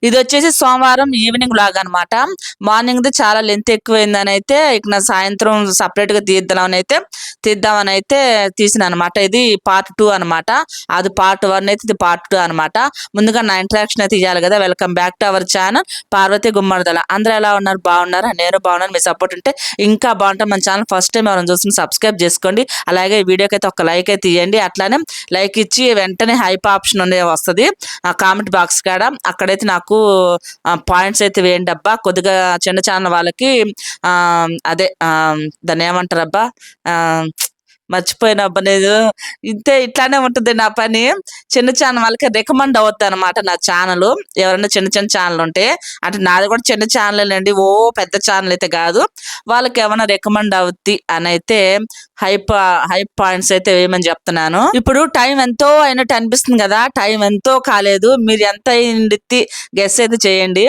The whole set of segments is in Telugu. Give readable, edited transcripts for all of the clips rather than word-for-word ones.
ఇది వచ్చేసి సోమవారం ఈవినింగ్ లాగా అనమాట. మార్నింగ్ది చాలా లెంత్ ఎక్కువైందని అయితే ఇక నా సాయంత్రం సపరేట్ గా తీద్దామని అయితే తీసిన అనమాట. ఇది పార్ట్ 2 అనమాట. అది పార్ట్ 1 అయితే ఇది పార్ట్ 2 అనమాట. ముందుగా నా ఇంట్రాక్షన్ అయితే ఇవ్వాలి కదా. Welcome back to our channel Parvathi Gummadidala. అందరూ ఎలా ఉన్నారు? బాగున్నారా? నేను బాగున్నాను. మీ సపోర్ట్ ఉంటే ఇంకా బాగుంటుంది. మన ఛానల్ ఫస్ట్ టైం ఎవరైనా చూస్తుంది సబ్స్క్రైబ్ చేసుకోండి. అలాగే ఈ వీడియోకి అయితే ఒక లైక్ అయితే ఇవ్వండి. అట్లానే లైక్ ఇచ్చి వెంటనే హైప్ ఆప్షన్ అనేది వస్తుంది ఆ కామెంట్ బాక్స్ కాడ. అక్కడైతే నాకు పాయింట్స్ అయితే వేయండి అబ్బా. కొద్దిగా చిన్న ఛానల్ వాళ్ళకి అదే దాన్ని ఏమంటారు అబ్బా, మర్చిపోయిన అబ్బా. నేను ఇట్లానే ఉంటుంది నా పని. చిన్న ఛానల్ వాళ్ళకి రికమెండ్ అవుద్ది అనమాట నా ఛానల్. ఎవరైనా చిన్న చిన్న ఛానల్ ఉంటే, అంటే నాది కూడా చిన్న ఛానల్ అండి, ఓ పెద్ద ఛానల్ అయితే కాదు. వాళ్ళకి ఏమైనా రికమెండ్ అవుద్ది అని అయితే హైప్ పాయింట్స్ అయితే వేయమని చెప్తున్నాను. ఇప్పుడు టైం ఎంతో అయినట్టు అనిపిస్తుంది కదా. టైం ఎంతో కాలేదు. మీరు ఎంత అయింది గెస్ అయితే చేయండి.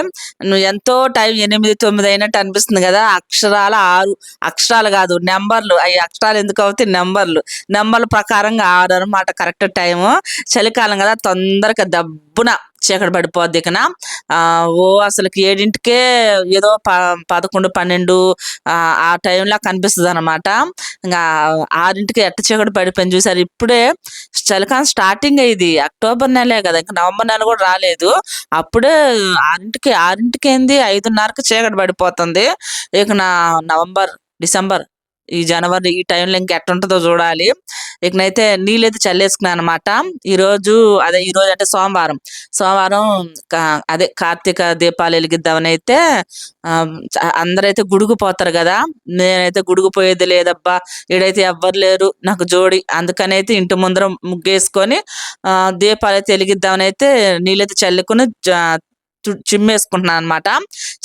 నువ్వు ఎంతో టైం 8, 9 అయినట్టు అనిపిస్తుంది కదా. అక్షరాల 6 అక్షరాలు కాదు, నెంబర్లు. అవి అక్షరాలు ఎందుకు అవుతాయి? నెంబర్ల ప్రకారంగా 6 అనమాట కరెక్ట్ టైము. చలికాలం కదా, తొందరగా దబ్బున చీకటి పడిపోద్ది. ఇకన అసలుకి 7ంటికే ఏదో 11, 12 ఆ టైంలో కనిపిస్తుంది అనమాట. ఇంకా 6ంటికి ఎట్ట చీకటి పడిపోయింది చూసారు. ఇప్పుడే చలికాలం స్టార్టింగ్ అయ్యింది. అక్టోబర్ నెలే కదా, ఇంకా నవంబర్ నెల కూడా రాలేదు. అప్పుడే 6ంటికి ఏంది 5:30కి చీకటి పడిపోతుంది. ఇక నవంబర్, డిసెంబర్, ఈ జనవరి ఈ టైంలో ఇంకెట్టుంటుందో చూడాలి. ఇకనైతే నీళ్ళైతే చల్లేసుకున్నాను అనమాట. ఈరోజు అంటే సోమవారం అదే కార్తీక దీపాలు వెలిగిద్దామని అయితే అందరైతే గుడుకు పోతారు కదా. నేనైతే గుడుకు పోయేది లేదబ్బా. ఈడైతే ఎవ్వరు లేరు నాకు జోడి. అందుకనైతే ఇంటి ముందర ముగ్గేసుకొని దీపాలు అయితే వెలిగిద్దామని అయితే నీళ్ళైతే చల్లుకుని చిమ్మేసుకుంటున్నాను అనమాట.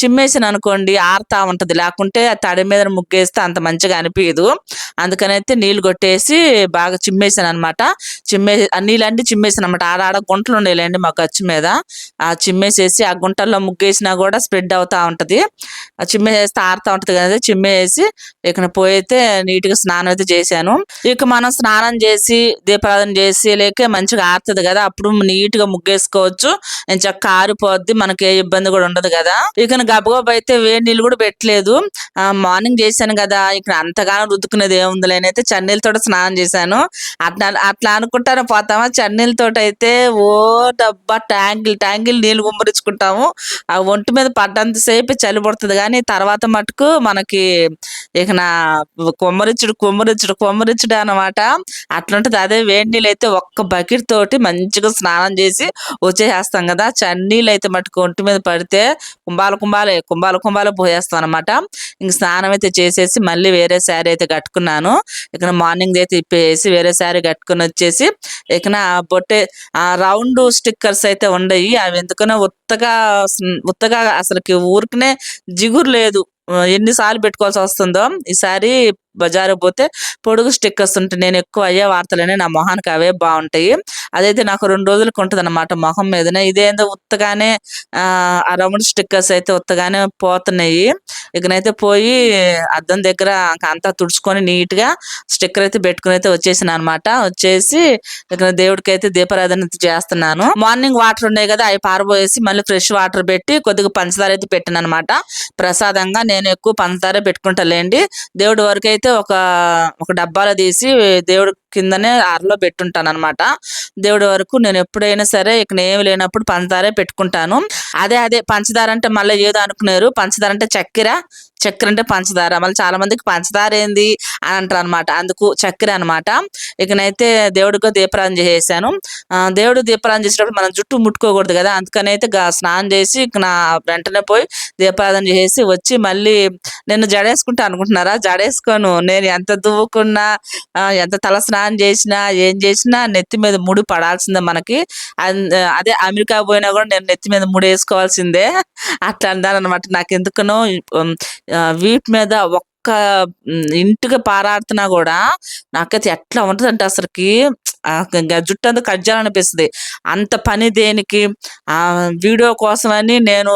చిమ్మేసిన అనుకోండి ఆరుతా ఉంటది, లేకుంటే తడి మీద ముగ్గేస్తే అంత మంచిగా అనిపించదు. అందుకనైతే నీళ్లు కొట్టేసి బాగా చిమ్మేసాను అనమాట. నీళ్ళండి చిమ్మేసాను అనమాట. ఆడ గుంటలు ఉండేలేండి మా గచ్చు మీద. ఆ చిమ్మేసేసి ఆ గుంటల్లో ముగ్గేసినా కూడా స్ప్రెడ్ అవుతా ఉంటది. చిమ్మేసేస్తే ఆరుతా ఉంటది కదా. చిమ్మేసి ఇక పోయితే నీట్ గా స్నానం అయితే చేశాను. ఇక మనం స్నానం చేసి దీపారాధన చేసి లేక మంచిగా ఆరుతుంది కదా, అప్పుడు నీట్ గా ముగ్గేసుకోవచ్చు. నేను చక్క ఆరిపోద్ది, మనకి ఏ ఇబ్బంది కూడా ఉండదు కదా. ఇక గబగబ అయితే వేడి నీళ్ళు కూడా పెట్టలేదు. మార్నింగ్ చేశాను కదా, ఇక్కడ అంతగానో రుద్దుకునేది ఏముందిలేనైతే చన్నీళ్ళతో స్నానం చేశాను. అట్లా అనుకుంటానే పోతామా. చన్నీళ్ళతో అయితే ఓ డబ్బా ట్యాంగిల్ నీళ్ళు గుమ్మరించుకుంటాము. ఆ ఒంటి మీద పడ్డంతసేపు చలి పడుతుంది, కానీ తర్వాత మటుకు మనకి ఇక కొమ్మరిచ్చుడు అనమాట. అట్లుంటది. అదే వేడి నీళ్ళు అయితే ఒక్క బకెట్ తోటి మంచిగా స్నానం చేసి వచ్చేసేస్తాం కదా. చన్నీళ్ళు అయితే మటుకు ఒంటి మీద పడితే కుంభాలు పోయేస్తాం అనమాట. ఇంక స్నానం అయితే చేసేసి మళ్ళీ వేరే శారీ అయితే కట్టుకున్నాను. ఇక మార్నింగ్ అయితే ఇప్పేసి వేరే శారీ కట్టుకుని వచ్చేసి ఇక బొట్టే రౌండ్ స్టిక్కర్స్ అయితే ఉండయి. అవి ఎందుకనో ఉత్తగా అసలుకి ఊరికనే జిగురు లేదు. ఎన్నిసార్లు పెట్టుకోవాల్సి వస్తుందో. ఈసారి బజారు పోతే పొడుగు స్టిక్కర్స్ ఉంటాయి. నేను ఎక్కువ అయ్యే వార్తలనే, నా మొహానికి అవే బాగుంటాయి. అదైతే నాకు 2 రోజులకు ఉంటుంది అనమాట మొహం మీదనే. ఇదేందో ఉత్తగానే ఆ రౌండ్ స్టిక్కర్స్ అయితే ఉత్తగానే పోతున్నాయి. ఇకనైతే పోయి అద్దం దగ్గర అంతా తుడుచుకొని నీట్ గా స్టిక్కర్ అయితే పెట్టుకుని అయితే వచ్చేసిన అనమాట. వచ్చేసి ఇక్కడ దేవుడికి అయితే దీపారాధన చేస్తున్నాను. మార్నింగ్ వాటర్ ఉన్నాయి కదా, అవి పారబోయేసి మళ్ళీ ఫ్రెష్ వాటర్ పెట్టి కొద్దిగా పంచదార అయితే పెట్టాను అనమాట. ప్రసాదంగా నేను ఎక్కువ పంచదారే పెట్టుకుంటాలేండి. దేవుడి వరకు అయితే ఒక డబ్బాలో తీసి దేవుడి కిందనే అరలో పెట్టుంటాను అనమాట. దేవుడి వరకు నేను ఎప్పుడైనా సరే ఇక్కడ ఏమి లేనప్పుడు పంచదారే పెట్టుకుంటాను. అదే పంచదార అంటే మళ్ళీ ఏదో అనుకున్నారు. పంచదార అంటే చక్కెర అంటే పంచదార. మళ్ళీ చాలా మందికి పంచదార ఏంది అని అంటారు అనమాట. అందుకు చక్కెర అనమాట. ఇకనైతే దేవుడికి దీపారాధన చేసేసాను. దేవుడు దీపారాధన చేసేటప్పుడు మనం జుట్టు ముట్టుకోకూడదు కదా. అందుకనైతే స్నానం చేసి ఇక వెంటనే పోయి దీపారాధన చేసి వచ్చి మళ్ళీ నేను జడేసుకుంటా అనుకుంటున్నారా? జడేసుకోను. నేను ఎంత దువ్వుకున్నా, ఎంత తల స్నానం చేసినా, ఏం చేసినా నెత్తి మీద ముడి పడాల్సిందే మనకి. అదే అమెరికా పోయినా కూడా నేను నెత్తి మీద ముడి వేసుకోవాల్సిందే. అట్లా అందాను అనమాట. నాకు ఎందుకనో వీటి మీద ఒక్క ఇంటికి పారాడుతున్నా కూడా నాకైతే ఎట్లా ఉంటదంటే అసలుకి జుట్టు అంతా కట్ చేయాలనిపిస్తుంది. అంత పని దేనికి? వీడియో కోసమని నేను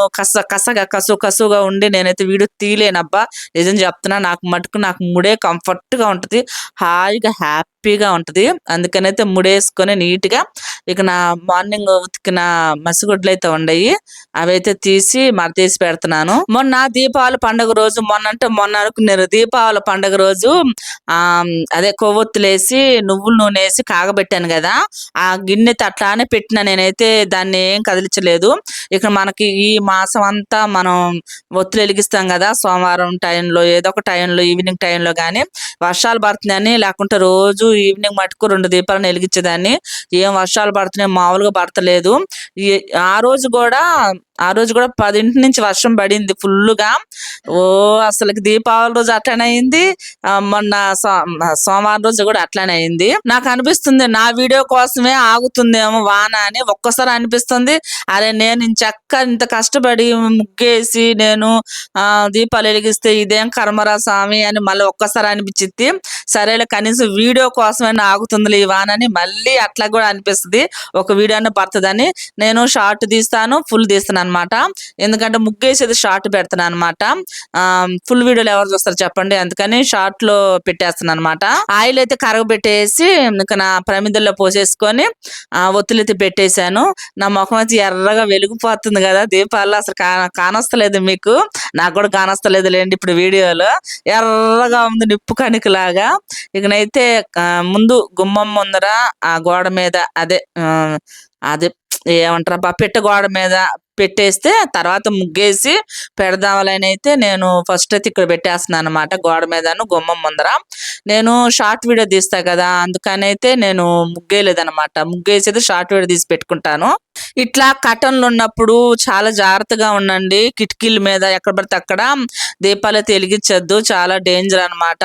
కసుగా ఉండి నేనైతే వీడియో తీయలేనబ్బా! నిజం చెప్తున్నా. నాకు మటుకు నాకు ముడే కంఫర్ట్‌గా ఉంటది. హాయిగా, హ్యాపీగా ఉంటది. అందుకనైతే ముడేసుకొని నీట్‌గా ఇక నా మార్నింగ్ ఉతికిన మసిగుడ్లయితే ఉండయి. అవైతే తీసి మడతేసి పెడుతున్నాను. మొన్న దీపావళి పండుగ రోజు మొన్న అనుకున్నారు. దీపావళి పండుగ రోజు అదే కొవ్వొత్తులేసి, నువ్వుల నూనేసి కాగబెట్టాను గదా! ఆ గిన్నెతో అట్లానే పెట్టినా నేనైతే దాన్ని ఏం కదిలిచ్చలేదు. ఇక మనకి ఈ మాసం అంతా మనం ఒత్తులు ఎలిగిస్తాం గదా! సోమవారం టైంలో ఏదో ఒక టైంలో ఈవినింగ్ టైంలో గాని వర్షాలు పడుతున్నాయని లేకుంటే రోజు ఈవినింగ్ మటుకు 2 దీపాలను ఎలిగించేదాన్ని. ఏం వర్షాలు పడుతున్నాయి మామూలుగా పడతలేదు. ఈ ఆ రోజు గూడా 10 నుంచి వర్షం పడింది ఫుల్లుగా. అసలకి దీపావళి రోజు అట్లనే అయింది. మొన్న సోమవారం రోజు కూడా అట్లానే అయింది. నాకు అనిపిస్తుంది నా వీడియో కోసమే ఆగుతుందేమో వాన అని ఒక్కసారి అనిపిస్తుంది. అరే నేను ఇంత కష్టపడి ముగ్గేసి నేను దీపాలు వెలిగిస్తే ఇదేం కర్మరా స్వామి అని మళ్ళీ ఒక్కసారి అనిపించింది. సరేలే కనీసం వీడియో కోసమైనా ఆగుతుంది ఈ వాన అని మళ్ళీ అట్లా కూడా అనిపిస్తుంది. ఒక వీడియోనే పడుతుందని నేను షార్ట్ తీస్తాను, ఫుల్ తీస్తాను అనమాట. ఎందుకంటే ముగ్గేసేది షార్ట్ పెడతాను అనమాట. ఫుల్ వీడియోలు ఎవరు చూస్తారు చెప్పండి. అందుకని షార్ట్ లో పెట్టేస్తాను అనమాట. ఆయిల్ అయితే కరగబెట్టేసి ఇక నా ప్రమిదల్లో పోసేసుకొని ఒత్తులు అయితే పెట్టేశాను. నా ముఖం అయితే ఎర్రగా వెలిగిపోతుంది కదా దీపాల్లో. అసలు కానొస్తలేదు మీకు, నాకు కూడా కానొస్తలేదు లేండి ఇప్పుడు వీడియోలో. ఎర్రగా ఉంది నిప్పు కణికలాగా. ఇకనైతే ముందు గుమ్మం ముందర ఆ గోడ మీద అదే ఏమంటారబ్బా పెట్ట గోడ మీద పెట్టేస్తే తర్వాత ముగ్గేసి పెడదామని అయితే నేను ఫస్ట్ అయితే ఇక్కడ పెట్టేస్తున్నాను అనమాట. గోడ మీదను గుమ్మం ముందర. నేను షార్ట్ వీడియో తీస్తా కదా, అందుకనైతే నేను ముగ్గేయలేదనమాట. ముగ్గేసేది షార్ట్ వీడియో తీసి పెట్టుకుంటాను. ఇట్లా కటన్లు ఉన్నప్పుడు చాలా జాగ్రత్తగా ఉండండి. కిటికీల మీద ఎక్కడ పడితే అక్కడ దీపాలు అయితే వెలిగించద్దు, చాలా డేంజర్ అనమాట.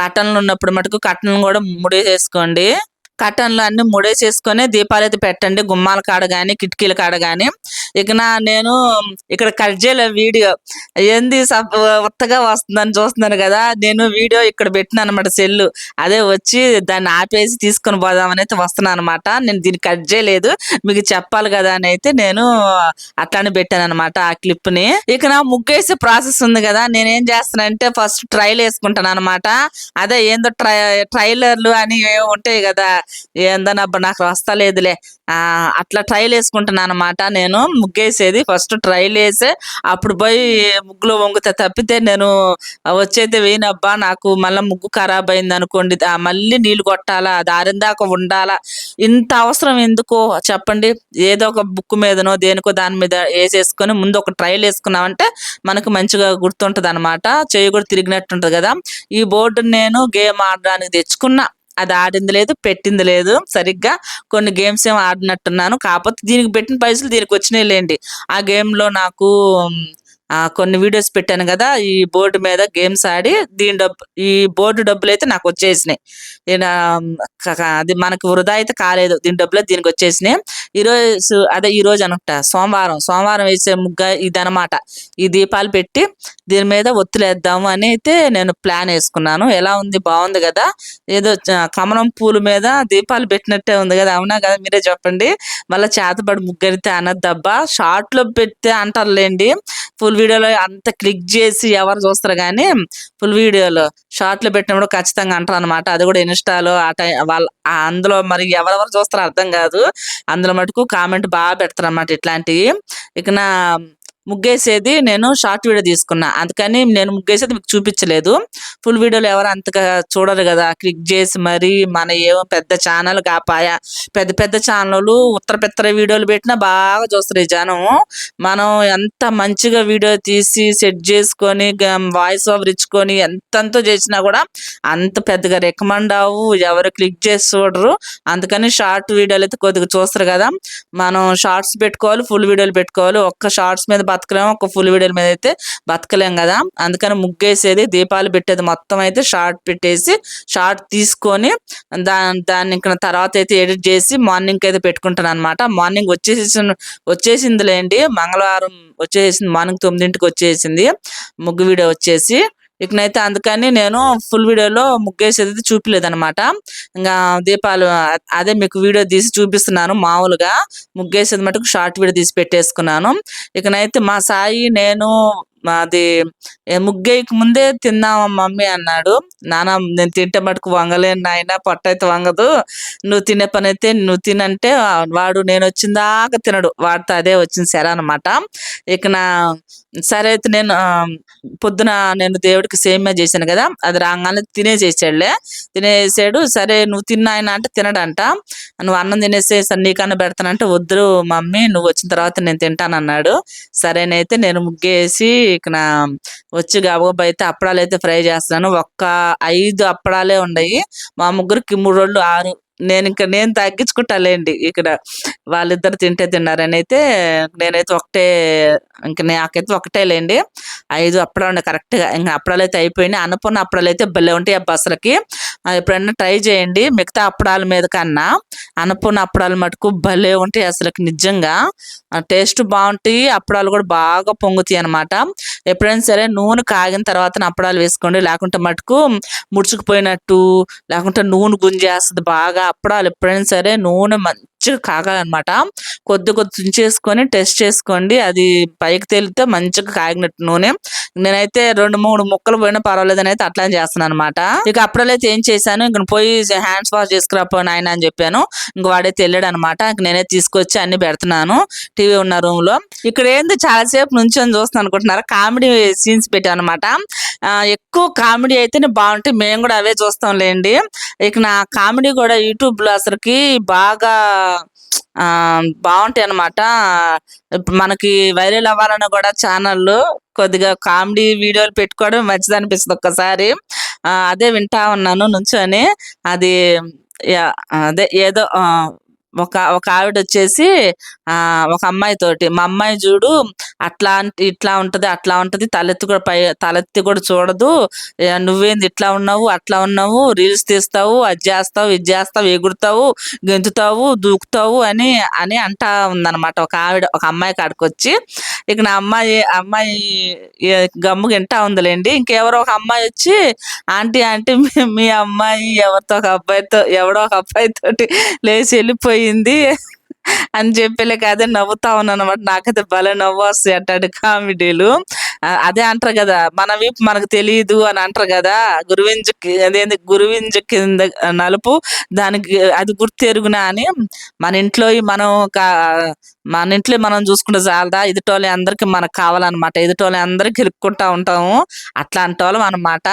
కటన్లు ఉన్నప్పుడు మటుకు కటన్ కూడా ముడేసేసుకోండి. కటన్లు అన్ని ముడేసేసుకొని దీపాలు అయితే పెట్టండి, గుమ్మాల కాడ గాని కిటికీల కాడ గాని. ఇక నేను ఇక్కడ కట్ చేయలే వీడియో, ఏంది కొత్తగా వస్తుందని చూస్తున్నాను కదా. నేను వీడియో ఇక్కడ పెట్టిన అనమాట సెల్లు. అదే వచ్చి దాన్ని ఆపేసి తీసుకొని పోదామని అయితే వస్తున్నాను అనమాట. నేను దీన్ని కట్ చేయలేదు, మీకు చెప్పాలి కదా అని అయితే నేను అట్లానే పెట్టాను అనమాట ఆ క్లిప్ ని. ఇక నా ముగ్గేసే ప్రాసెస్ ఉంది కదా, నేనేం చేస్తానంటే ఫస్ట్ ట్రైల్ వేసుకుంటాను అనమాట. అదే ఏందో ట్రైలర్లు అని ఉంటాయి కదా, ఏందనబ్బా నాకు వస్తలేదులే. అట్లా ట్రైల్ వేసుకుంటున్నాను అనమాట. నేను ముగ్గేసేది ఫస్ట్ ట్రైల్ వేసే అప్పుడు పోయి ముగ్గులో వంగుతా తప్పితే నేను వచ్చైతే వేయనబ్బా. నాకు మళ్ళీ ముగ్గు ఖరాబ్ అయింది అనుకోండి, మళ్ళీ నీళ్ళు కొట్టాలా, అది ఆరిందాక ఉండాలా, ఇంత అవసరం ఎందుకో చెప్పండి. ఏదో ఒక బుక్ మీదనో దేనికో దాని మీద వేసేసుకొని ముందు ఒక ట్రైల్ వేసుకున్నామంటే మనకు మంచిగా గుర్తుంటది అనమాట. చెయ్యి కూడా తిరిగినట్టుంటది కదా. ఈ బోర్డు నేను గేమ్ ఆడడానికి తెచ్చుకున్నా, అది ఆడింది లేదు, పెట్టింది లేదు సరిగ్గా. కొన్ని గేమ్స్ ఏమో ఆడినట్టున్నాను, కాకపోతే దీనికి పెట్టిన పైసలు దీనికి వచ్చినాయి లేండి. ఆ గేమ్ లో నాకు కొన్ని వీడియోస్ పెట్టాను కదా, ఈ బోర్డు మీద గేమ్స్ ఆడి ఈ బోర్డు డబ్బులు అయితే నాకు వచ్చేసినాయి. అది మనకు వృధా అయితే కాలేదు, దీని డబ్బులు దీనికి వచ్చేసినాయి. ఈ రోజు అనుకుంటా సోమవారం వేసే ముగ్గ ఇదనమాట. ఈ దీపాలు పెట్టి దీని మీద ఒత్తులేద్దాము అని అయితే నేను ప్లాన్ వేసుకున్నాను. ఎలా ఉంది, బాగుంది కదా. ఏదో కమలం పూల మీద దీపాలు పెట్టినట్టే ఉంది కదా, అవునా కదా, మీరే చెప్పండి. మళ్ళీ చేతబడి ముగ్గరితే అనద్దబ్బా, షార్ట్ లో పెడితే అంటారులేండి. ఫుల్ వీడియోలో అంత క్లిక్ చేసి ఎవరు చూస్తారు కానీ ఫుల్ వీడియోలో షార్ట్ లో పెట్టినప్పుడు ఖచ్చితంగా అంటారు అనమాట. అది కూడా ఇన్స్టాలో అందులో మరి ఎవరెవరు చూస్తారో అర్థం కాదు. అందులో మటుకు కామెంట్ బాగా పెడతారు అన్నమాట ఇట్లాంటివి. ఇక నా ముగ్గేసేది నేను షార్ట్ వీడియో తీసుకున్నా, అందుకని నేను ముగ్గేసేది మీకు చూపించలేదు. ఫుల్ వీడియోలో ఎవరు అంతగా చూడరు కదా, క్లిక్ చేసి మరి మన ఏమో పెద్ద ఛానల్ కాపాయా, పెద్ద ఛానళ్ళు ఉత్తర వీడియోలు పెట్టినా బాగా చూస్తారు ఈ జనం. మనం ఎంత మంచిగా వీడియో తీసి సెట్ చేసుకొని వాయిస్ ఓవర్ ఇచ్చుకొని ఎంతంతో చేసినా కూడా అంత పెద్దగా రికమెండ్ అవ్వు, ఎవరు క్లిక్ చేసి చూడరు. అందుకని షార్ట్ వీడియోలు అయితే కొద్దిగా చూస్తారు కదా, మనం షార్ట్స్ పెట్టుకోవాలి, ఫుల్ వీడియోలు పెట్టుకోవాలి. ఒక్క షార్ట్స్ మీద బతకలేము, ఒక ఫుల్ వీడియోల మీద అయితే బతకలేం కదా. అందుకని ముగ్గేసేది దీపాలు పెట్టేది మొత్తం అయితే షార్ట్ పెట్టేసి షార్ట్ తీసుకొని దాన్ని ఇంకా తర్వాత అయితే ఎడిట్ చేసి మార్నింగ్ అయితే పెట్టుకుంటాను అనమాట. మార్నింగ్ వచ్చేసిందిలేండి, మంగళవారం వచ్చేసింది, మార్నింగ్ 9ంటికి వచ్చేసింది ముగ్గు వీడియో వచ్చేసి. ఇకనైతే అందుకని నేను ఫుల్ వీడియోలో ముగ్గేసేది చూపిలేదనమాట. ఇంగా దీపాలు అదే మీకు వీడియో తీసి చూపిస్తున్నాను మామూలుగా. ముగ్గేసేది మటుకు షార్ట్ వీడియో తీసి పెట్టేసుకున్నాను. ఇకనైతే మా సాయి, నేను అది ముగ్గేయక ముందే తిందామా మమ్మీ అన్నాడు. నాన్న నేను తింటే మటుకు వంగలేను నాయనా, పొట్టయితే వంగదు. నువ్వు తినే పనైతే నువ్వు తినంటే వాడు నేను వచ్చిందాకా తినడు. వాడితో అదే వచ్చింది సెర అనమాట. ఇక సరే అయితే నేను పొద్దున నేను దేవుడికి సేమియా చేశాను కదా, అది రాగానే తినేసేసాడులే. తినేసాడు. సరే నువ్వు తిన్నాయన అంటే తినడంట. నువ్వు అన్నం తినేసే సరే నీకన్నా పెడతానంటే వద్దు మమ్మీ నువ్వు వచ్చిన తర్వాత నేను తింటానన్నాడు. సరేనైతే నేను ముగ్గేసి ఇక వచ్చి గబగబా అయితే అప్పడాలు అయితే ఫ్రై చేస్తున్నాను. 5 అప్పడాలే ఉన్నాయి. మా ముగ్గురికి 3 రోళ్ళు 6. నేను తగ్గించుకుంటాలేండి. ఇక్కడ వాళ్ళిద్దరు తింటే తిన్నారని అయితే నేనైతే నాకైతే ఒకటే లేండి. 5 అప్పడాలు ఉన్నాయి కరెక్ట్గా. ఇంకా అప్పడాలు అయితే అయిపోయినాయి. అన్నపూర్ణ అప్పడాలు అయితే భలే ఉంటాయి అబ్బా అసలకి. ఎప్పుడైనా ట్రై చేయండి. మిగతా అప్పడాల మీద కన్నా అన్నపూర్ణ అప్పడాలు మటుకు భలే ఉంటాయి అసలుకి, నిజంగా టేస్ట్ బాగుంటాయి. అప్పడాలు కూడా బాగా పొంగుతాయి అనమాట. ఎప్పుడైనా సరే నూనె కాగిన తర్వాత అప్పడాలు వేసుకోండి, లేకుంటే మటుకు ముడుచుకుపోయినట్టు, లేకుంటే నూనె గుంజేస్తుంది బాగా. అప్పడాలు ఎప్పుడైనా సరే నూనె మంచిగా కాగాలన్నమాట. కొద్ది తుంచేసుకొని టెస్ట్ చేసుకోండి. అది పైకి తేలితే మంచిగా కాగినట్టు నూనె. నేనైతే 2-3 ముక్కలు పోయినా పర్వాలేదని అయితే అట్లా చేస్తున్నాను అనమాట. ఇక అప్పడాలు అయితే ఏం చేశాను, ఇంక పోయి హ్యాండ్స్ వాష్ చేసుకురాపో నాయన అని చెప్పాను. ఇంక వాడైతే వెళ్ళాడు అనమాట. ఇంక నేనే తీసుకొచ్చి అన్ని పెడుతున్నాను టీవీ ఉన్న రూమ్ లో. ఇక్కడ ఏంది చాలాసేపు నుంచొని చూస్తున్నాను అనుకుంటున్నారా, కామెడీ సీన్స్ పెట్టాను అనమాట. ఎక్కువ కామెడీ అయితేనే బాగుంటాయి, మేము కూడా అవే చూస్తాం లేండి. ఇక నా కామెడీ కూడా యూట్యూబ్ లో అసలుకి బాగా బాగుంటాయి అనమాట. మనకి వైరల్ అవ్వాలని కూడా ఛానళ్ళు కొద్దిగా కామెడీ వీడియోలు పెట్టుకోవడం మంచిది అనిపిస్తుంది ఒక్కసారి. అదే వింటా ఉన్నాను నుంచొని. అది అదే ఏదో ఒక ఆవిడ వచ్చేసి ఒక అమ్మాయి తోటి, మా అమ్మాయి చూడు ఇట్లా ఉంటది అట్లా ఉంటది, తలెత్తి కూడా చూడదు, నువ్వేంది ఇట్లా ఉన్నావు అట్లా ఉన్నావు, రీల్స్ తీస్తావు, అది చేస్తావు ఇది చేస్తావు, ఎగురుతావు గెంతుతావు దూకుతావు అని అని అంటా ఉందన్నమాట ఒక ఆవిడ, ఒక అమ్మాయి కాడికి వచ్చి. ఇక నా అమ్మాయి గమ్ము వింటా ఉందిలేండి. ఇంకెవరో ఒక అమ్మాయి వచ్చి ఆంటీ ఆంటీ మీ అమ్మాయి ఎవడో ఒక అబ్బాయితోటి లేచి వెళ్ళిపోయింది అని చెప్పలే కాదే నవ్వుతా ఉన్నాను అనమాట. నాకైతే భలే నవ్వు వస్తాయి అట్లాంటి కామెడీలు. అదే అంటారు కదా, మన వీపు మనకు తెలియదు అని అంటారు కదా, గురువింజ కింద నలుపు దానికి అది గుర్తెరుగునా అని. మన ఇంట్లో మనం చూసుకుంటే చాలదా, ఎదుటోళ్ళ అందరికి మనకు కావాలన్నమాట. ఎదుటోళ్ళ అందరికి ఇరుక్కుంటా ఉంటాము, అట్లాంటి వాళ్ళం అనమాట.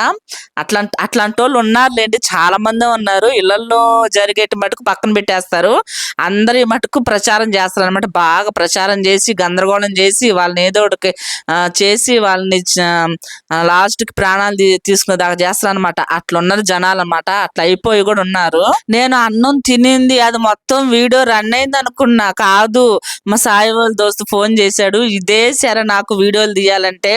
అట్లాంటి వాళ్ళు ఉన్నారులేండి, చాలా మంది ఉన్నారు. ఇళ్లలో జరిగేటి మటుకు పక్కన పెట్టేస్తారు, అందరి మటుకు ప్రచారం చేస్తారు అనమాట. బాగా ప్రచారం చేసి గందరగోళం చేసి వాళ్ళని ఏదో ఒకటి చేసి వాళ్ళని లాస్ట్ కి ప్రాణాలు తీసుకునే దాకా చేస్తారు అనమాట. అట్లా ఉన్నారు జనాలు అనమాట. అట్లా అయిపోయి కూడా ఉన్నారు. నేను అన్నం తినింది అది మొత్తం వీడియో రన్ అయింది అనుకున్నా, కాదు. మా సాయి వాళ్ళ దోస్తు ఫోన్ చేశాడు, ఇదే సరే నాకు వీడియోలు తీయాలంటే.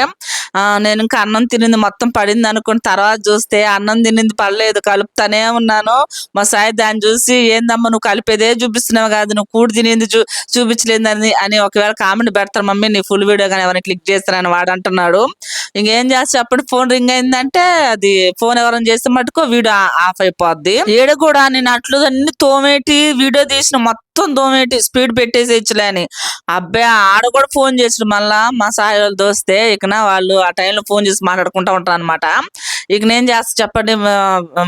నేను ఇంకా అన్నం తినింది మొత్తం పడింది అనుకుని తర్వాత చూస్తే అన్నం తినింది పడలేదు, కలుపుతానే ఉన్నాను. మా సాయి దాన్ని చూసి ఏందమ్మా నువ్వు కలిపేదే చూపిస్తున్నావు కాదు, నువ్వు కూడి తినింది చూపించలేదని అని ఒకవేళ కామెంట్ పెడతారు మమ్మీ నీ ఫుల్ వీడియో కానీ ఎవరైనా క్లిక్ చేస్తారని వాడు అంటున్నాడు. ఇంకేం చేస్తే అప్పుడు ఫోన్ రింగ్ అయిందంటే అది ఫోన్ ఎవరైనా చేస్తే మటుకు వీడియో ఆఫ్ అయిపోద్ది. ఏడు కూడా నేను అట్లు అన్ని తోమేటి వీడియో తీసిన మొత్తం తోమేటి స్పీడ్ పెట్టేసేయచ్చులే అని. అబ్బాయి ఆడ కూడా ఫోన్ చేసాడు మళ్ళా మా సాయి వాళ్ళు దోస్తే. ఇక వాళ్ళు ఆ టైంలో ఫోన్ చేసి మాట్లాడుకుంటా ఉంటారు అనమాట. ఇక నేను చేస్తా చెప్పండి,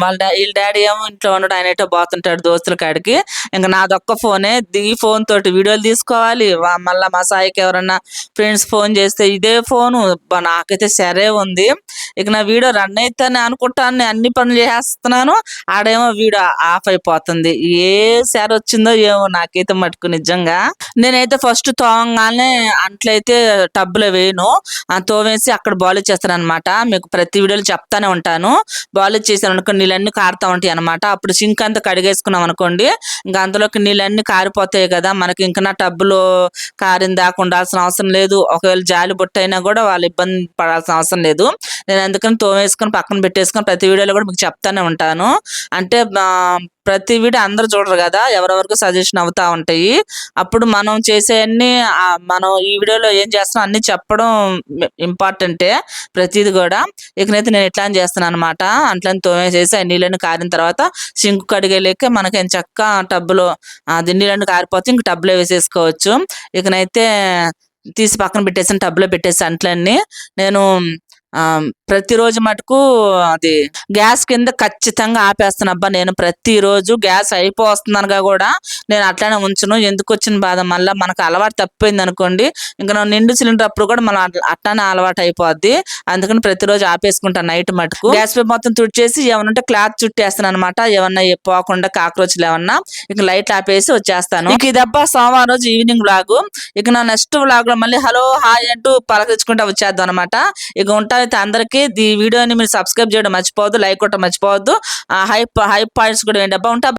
వీళ్ళ డాడీ ఏమో ఇంట్లో ఉండడు, ఆయన ఎటో పోతుంటాడు దోస్తుల కాడికి. ఇంకా నాదొక్క ఫోనే, ఈ ఫోన్ తోటి వీడియోలు తీసుకోవాలి. మళ్ళీ మా సాయికి ఎవరన్నా ఫ్రెండ్స్ ఫోన్ చేస్తే ఇదే ఫోను. నాకైతే సరే ఉంది. ఇక నా వీడియో రన్ అయితేనే అనుకుంటాను, అన్ని పనులు చేస్తున్నాను, ఆడేమో వీడియో ఆఫ్ అయిపోతుంది. ఏ సారి వచ్చిందో ఏమో నాకైతే మటుకు నిజంగా. నేనైతే ఫస్ట్ తోమగానే అంట్లయితే టబ్బులో వేయను, తోమేసి అక్కడ బాయిల్ చేస్తాను అనమాట. మీకు ప్రతి వీడియోలో చెప్తానే ఉంటాను. బాయిల్ చేసాను అనుకో నీళ్ళన్నీ కారుతా ఉంటాయి అనమాట. అప్పుడు సింక్ అంతా కడిగేసుకున్నాం అనుకోండి, ఇంకా అందులోకి నీళ్ళన్నీ కారిపోతాయి కదా, మనకి ఇంకా నా టబ్బులో కారిన దాకా ఉండాల్సిన అవసరం లేదు. ఒకవేళ జాలి బొట్టైనా కూడా వాళ్ళు ఇబ్బంది పడాల్సిన అవసరం లేదు. నేను అందుకని తోమేసుకొని పక్కన పెట్టేసుకొని ప్రతి వీడియోలో కూడా మీకు చెప్తానే ఉంటాను. అంటే ప్రతి వీడియో అందరూ చూడరు కదా, ఎవరెవరికి సజెషన్ అవుతా ఉంటాయి. అప్పుడు మనం చేసేయన్ని మనం ఈ వీడియోలో ఏం చేస్తున్నాం అన్ని చెప్పడం ఇంపార్టెంటే ప్రతిది కూడా. ఇకనైతే నేను ఇట్లా చేస్తాను అనమాట. అంట్లని తోమేసేసి ఆ నీళ్ళని కారిన తర్వాత సింక్ కడిగేలేక మనకి చక్క టబ్బులో అది నీళ్ళని కారిపోతే ఇంక టబ్బులో వేసేసుకోవచ్చు. ఇకనైతే తీసి పక్కన పెట్టేసాను, టబ్లో పెట్టేసి అంట్లన్నీ. నేను ప్రతిరోజు మటుకు అది గ్యాస్ కింద ఖచ్చితంగా ఆపేస్తాను అబ్బా. నేను ప్రతిరోజు గ్యాస్ అయిపోతుందనగా కూడా నేను అట్లానే ఉంచును. ఎందుకు వచ్చిన బాధ, మళ్ళీ మనకు అలవాటు తప్పిపోయింది అనుకోండి, ఇంకా నేను నిండు సిలిండర్ అప్పుడు కూడా మళ్ళీ అట్లానే అలవాటు అయిపోద్ది. అందుకని ప్రతిరోజు ఆపేసుకుంటాను నైట్ మటుకు. గ్యాస్ పై మొత్తం తుడిచేసి ఏమన్నా క్లాత్ చుట్టేస్తాను అనమాట, ఏమన్నా పోకుండా కాక్రోచ్లు ఏమన్నా. ఇక లైట్ ఆపేసి వచ్చేస్తాను. ఇక ఇదబ్బా సోమవారం రోజు ఈవినింగ్ వ్లాగు. ఇక నా నెక్స్ట్ వ్లాగ్ లో మళ్ళీ హలో హాయ్ అంటూ పలకరించుకుంటా వచ్చేద్దాం అనమాట. ఇక ఉంటాయితే అందరికీ ఈ వీడియోని మీరు సబ్స్క్రైబ్ చేయడం మర్చిపోవద్దు, లైక్ కొట్టడం మర్చిపోవద్దు, హై పాయింట్స్ కూడా ఏంటబ్బా ఉంటా.